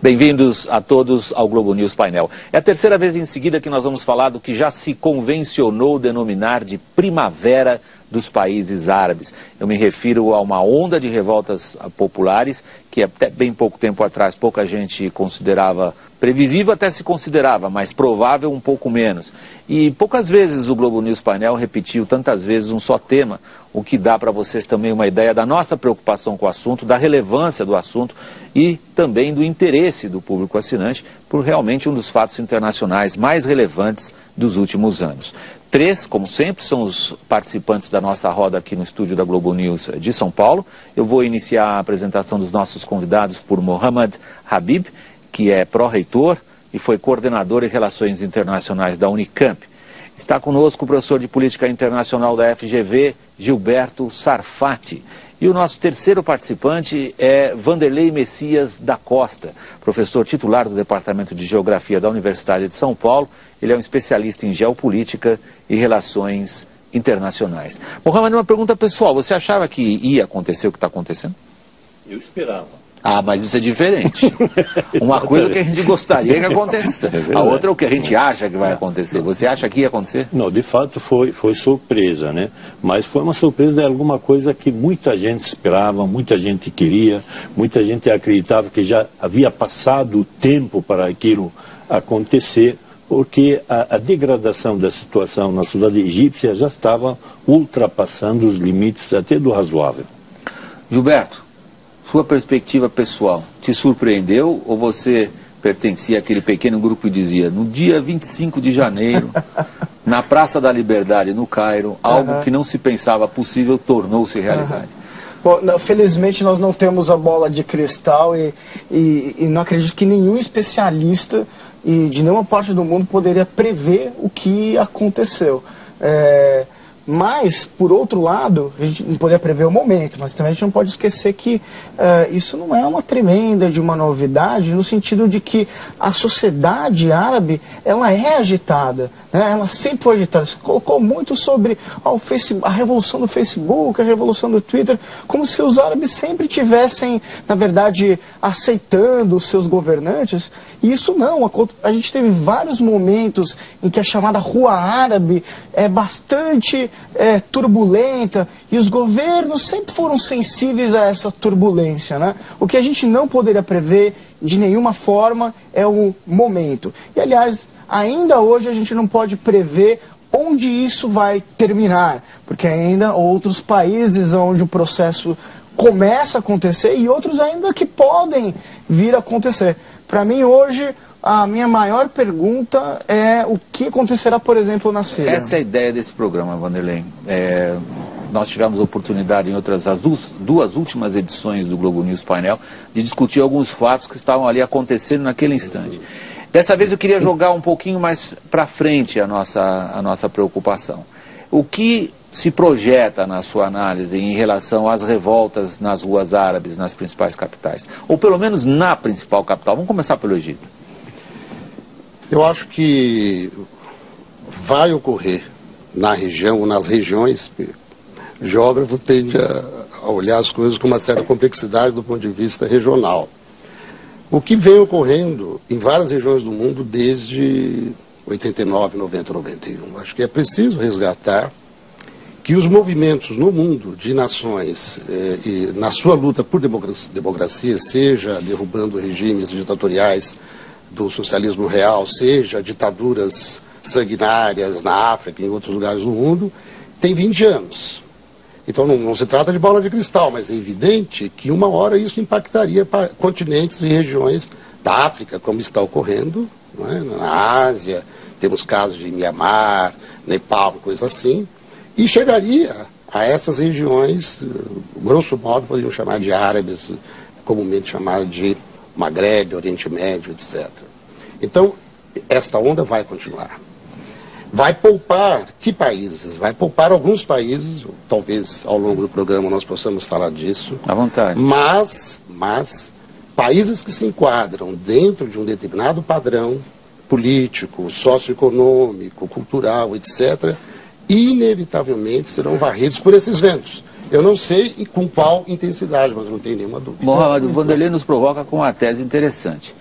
Bem-vindos a todos ao Globo News Painel. É a terceira vez em seguida que nós vamos falar do que já se convencionou denominar de primavera dos países árabes. Eu me refiro a uma onda de revoltas populares que até bem pouco tempo atrás pouca gente considerava previsível, até se considerava, mas provável um pouco menos. E poucas vezes o Globo News Painel repetiu tantas vezes um só tema, o que dá para vocês também uma ideia da nossa preocupação com o assunto, da relevância do assunto e também do interesse do público assinante por realmente um dos fatos internacionais mais relevantes dos últimos anos. Três, como sempre, são os participantes da nossa roda aqui no estúdio da Globo News de São Paulo. Eu vou iniciar a apresentação dos nossos convidados por Mohamed Habib, que é pró-reitor e foi coordenador em Relações Internacionais da Unicamp. Está conosco o professor de Política Internacional da FGV, Gilberto Sarfati. E o nosso terceiro participante é Vanderlei Messias da Costa, professor titular do Departamento de Geografia da Universidade de São Paulo. Ele é um especialista em geopolítica e relações internacionais. Mohamed, uma pergunta pessoal. Você achava que ia acontecer o que está acontecendo? Eu esperava. Ah, mas isso é diferente. Uma coisa que a gente gostaria que acontecesse. A outra é o que a gente acha que vai acontecer. Você acha que ia acontecer? Não, de fato foi surpresa, né? Mas foi uma surpresa de alguma coisa que muita gente esperava, muita gente queria, muita gente acreditava que já havia passado o tempo para aquilo acontecer, porque a degradação da situação na sociedade egípcia já estava ultrapassando os limites até do razoável. Gilberto, sua perspectiva pessoal, te surpreendeu ou você pertencia àquele pequeno grupo que dizia, no dia 25 de janeiro, na Praça da Liberdade, no Cairo, algo que não se pensava possível tornou-se realidade? Bom, felizmente nós não temos a bola de cristal e não acredito que nenhum especialista e de nenhuma parte do mundo poderia prever o que aconteceu. Mas, por outro lado, a gente não poderia prever o momento, mas também a gente não pode esquecer que isso não é uma tremenda de uma novidade, no sentido de que a sociedade árabe, ela é agitada, né? Ela sempre foi agitada. Você colocou muito sobre a revolução do Facebook, a revolução do Twitter, como se os árabes sempre tivessem, na verdade, aceitando os seus governantes, e isso não. A gente teve vários momentos em que a chamada Rua Árabe é bastante turbulenta, e os governos sempre foram sensíveis a essa turbulência, né? O que a gente não poderia prever de nenhuma forma é o momento. E, aliás, ainda hoje a gente não pode prever onde isso vai terminar, porque ainda outros países onde o processo começa a acontecer e outros ainda que podem vir a acontecer. Para mim, hoje, a minha maior pergunta é o que acontecerá, por exemplo, na Síria. Essa é a ideia desse programa, Vanderlei. Nós tivemos a oportunidade em as duas últimas edições do Globo News Painel de discutir alguns fatos que estavam ali acontecendo naquele instante. Dessa vez eu queria jogar um pouquinho mais para frente a nossa preocupação. O que se projeta na sua análise em relação às revoltas nas ruas árabes, nas principais capitais? Ou pelo menos na principal capital. Vamos começar pelo Egito. Eu acho que vai ocorrer na região, ou nas regiões, o geógrafo tende a olhar as coisas com uma certa complexidade do ponto de vista regional. O que vem ocorrendo em várias regiões do mundo desde 89, 90, 91. Acho que é preciso resgatar que os movimentos no mundo de nações, e na sua luta por democracia, seja derrubando regimes ditatoriais do socialismo real, seja ditaduras sanguinárias na África e em outros lugares do mundo, tem 20 anos. Então não se trata de bola de cristal, mas é evidente que uma hora isso impactaria para continentes e regiões da África, como está ocorrendo, não é? Na Ásia, temos casos de Mianmar, Nepal, coisa assim, e chegaria a essas regiões, grosso modo, poderiam chamar de árabes, comumente chamado de Maghreb, Oriente Médio, etc. Então, esta onda vai continuar. Vai poupar que países? Vai poupar alguns países, talvez ao longo do programa nós possamos falar disso. À vontade. Mas países que se enquadram dentro de um determinado padrão político, socioeconômico, cultural, etc., inevitavelmente serão varridos por esses ventos. Eu não sei com qual intensidade, mas não tenho nenhuma dúvida. Mohamed, o Vanderlei nos provoca com uma tese interessante.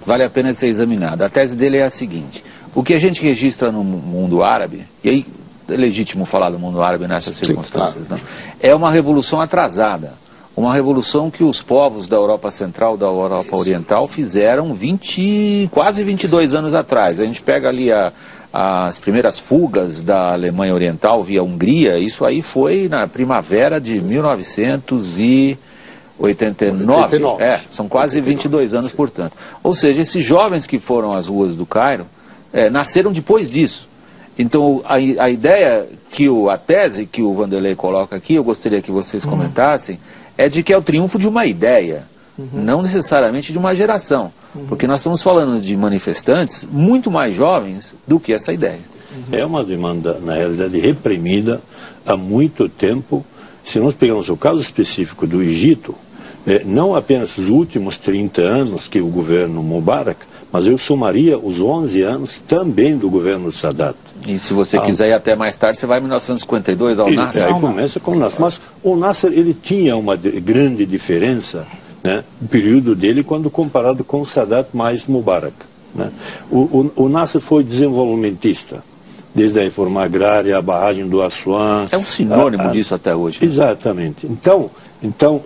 vale a pena ser examinada. A tese dele é a seguinte: o que a gente registra no mundo árabe, e aí é legítimo falar do mundo árabe nessas circunstâncias, não? É uma revolução atrasada, uma revolução que os povos da Europa Central, da Europa Oriental fizeram quase 22 anos atrás. A gente pega ali as primeiras fugas da Alemanha Oriental via Hungria, isso aí foi na primavera de 1989. São quase 22 anos, portanto. Ou seja, esses jovens que foram às ruas do Cairo nasceram depois disso. Então, a ideia, a tese que o Vanderlei coloca aqui, eu gostaria que vocês comentassem, é de que é o triunfo de uma ideia, não necessariamente de uma geração. Porque nós estamos falando de manifestantes muito mais jovens do que essa ideia. É uma demanda, na realidade, reprimida há muito tempo. Se nós pegarmos o caso específico do Egito, não apenas os últimos 30 anos que o governo Mubarak, mas eu somaria os 11 anos também do governo Sadat. E se você quiser ir até mais tarde, você vai em 1952 ao Nasser. Aí começa com o Nasser. Mas o Nasser, ele tinha uma grande diferença, né, no período dele, quando comparado com o Sadat mais Mubarak. Né? O Nasser foi desenvolvimentista, desde a reforma agrária, a barragem do Assuan. É um sinônimo disso até hoje. Exatamente. Então,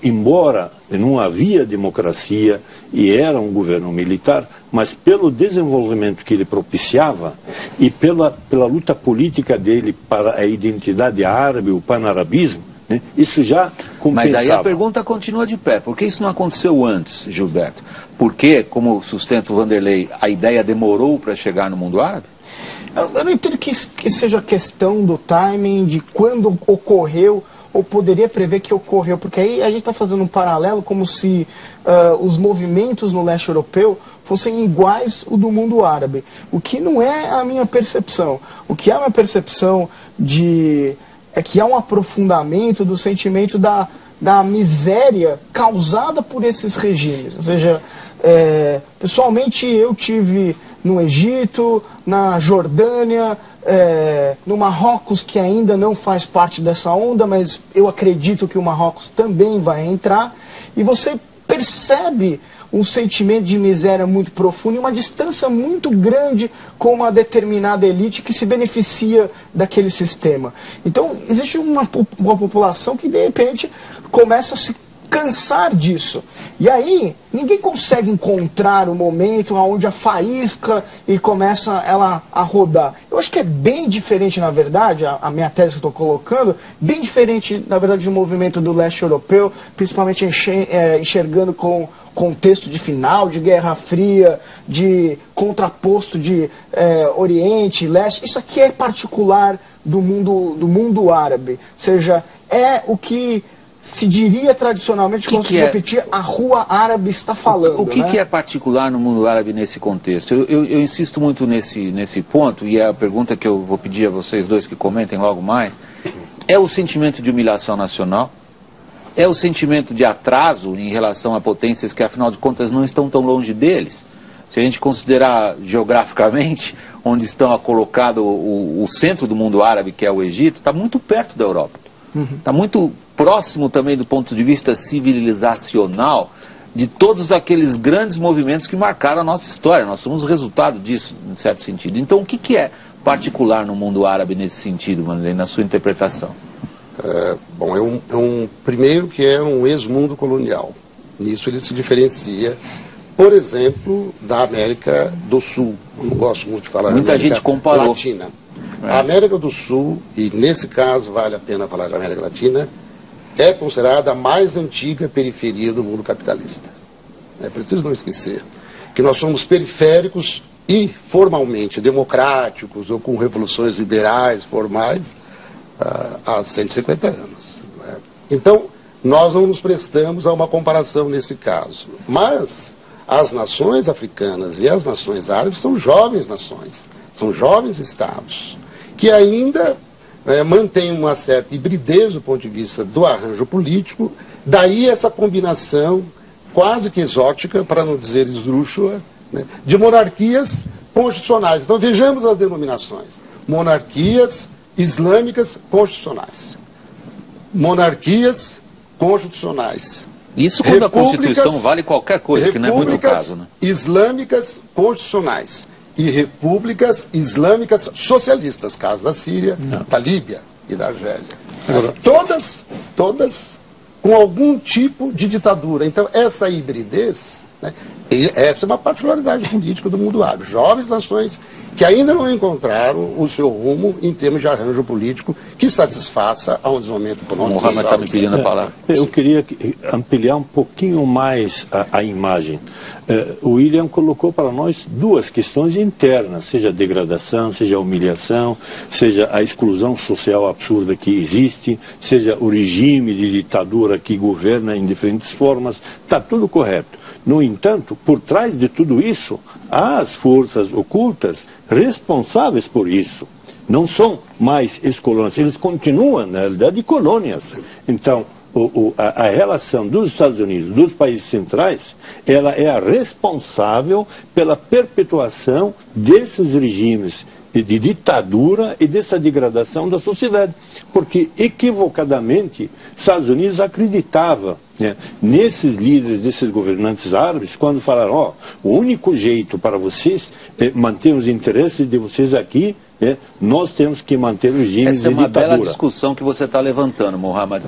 embora não havia democracia e era um governo militar, mas pelo desenvolvimento que ele propiciava e pela luta política dele para a identidade árabe, o panarabismo, né, isso já compensava. Mas aí a pergunta continua de pé. Por que isso não aconteceu antes, Gilberto? Porque, como sustenta o Vanderlei, a ideia demorou para chegar no mundo árabe? Eu não entendo que seja questão do timing, de quando ocorreu, ou poderia prever que ocorreu, porque aí a gente está fazendo um paralelo como se os movimentos no leste europeu fossem iguais ao do mundo árabe, o que não é a minha percepção. O que é a minha percepção é que há um aprofundamento do sentimento da miséria causada por esses regimes. Ou seja, pessoalmente eu tive no Egito, na Jordânia, no Marrocos, que ainda não faz parte dessa onda, mas eu acredito que o Marrocos também vai entrar, e você percebe um sentimento de miséria muito profundo e uma distância muito grande com uma determinada elite que se beneficia daquele sistema. Então, existe uma população que, de repente, começa a se cansar disso. E aí, ninguém consegue encontrar o momento onde a faísca e começa ela a rodar. Eu acho que é bem diferente, na verdade, a minha tese que eu estou colocando, bem diferente, na verdade, do movimento do leste europeu, principalmente enxergando com contexto de final, de Guerra Fria, de contraposto de Oriente, Leste. Isso aqui é particular do mundo árabe. Ou seja, é o que se diria tradicionalmente, como se repetir, a rua árabe está falando. O que é particular no mundo árabe nesse contexto? Eu insisto muito nesse ponto, e é a pergunta que eu vou pedir a vocês dois que comentem logo mais. É o sentimento de humilhação nacional? É o sentimento de atraso em relação a potências que, afinal de contas, não estão tão longe deles? Se a gente considerar geograficamente onde está colocado o centro do mundo árabe, que é o Egito, está muito perto da Europa. Está muito próximo também do ponto de vista civilizacional de todos aqueles grandes movimentos que marcaram a nossa história. Nós somos o resultado disso, em certo sentido. Então, o que é particular no mundo árabe nesse sentido, Vanderlei, na sua interpretação? Bom, primeiro que é um ex-mundo colonial. Nisso ele se diferencia, por exemplo, da América do Sul. Eu não gosto muito de falar da América gente comparou. Latina. A América do Sul, e nesse caso vale a pena falar da América Latina, é considerada a mais antiga periferia do mundo capitalista. É preciso não esquecer que nós somos periféricos e formalmente democráticos, ou com revoluções liberais formais, há 150 anos. Então, nós não nos prestamos a uma comparação nesse caso. Mas as nações africanas e as nações árabes são jovens nações, são jovens estados, que ainda mantêm uma certa hibridez do ponto de vista do arranjo político, daí essa combinação quase que exótica, para não dizer esdrúxula, né, de monarquias constitucionais. Então vejamos as denominações: monarquias islâmicas constitucionais, monarquias constitucionais, Isso quando a Constituição vale qualquer coisa, que não é muito o caso, né? Islâmicas constitucionais e repúblicas islâmicas socialistas, caso da Síria, da Líbia e da Argélia. Todas com algum tipo de ditadura. Então, essa hibridez, né, e essa é uma particularidade política do mundo árabe. Jovens nações que ainda não encontraram o seu rumo em termos de arranjo político que satisfaça a um desenvolvimento econômico. O Mohamed está me pedindo a palavra. Eu queria ampliar um pouquinho mais a imagem. O William colocou para nós duas questões internas, seja a degradação, seja a humilhação, seja a exclusão social absurda que existe, seja o regime de ditadura que governa em diferentes formas, está tudo correto. No entanto, por trás de tudo isso, há as forças ocultas responsáveis por isso. Não são mais ex-colônias, eles continuam, na realidade, colônias. Então, a relação dos Estados Unidos, dos países centrais, ela é a responsável pela perpetuação desses regimes de ditadura e dessa degradação da sociedade. Porque, equivocadamente, Estados Unidos acreditava, né, nesses líderes, desses governantes árabes, quando falaram, o único jeito para vocês manter os interesses de vocês aqui, nós temos que manter o regime de ditadura. Essa é uma bela discussão que você está levantando, Mohamed.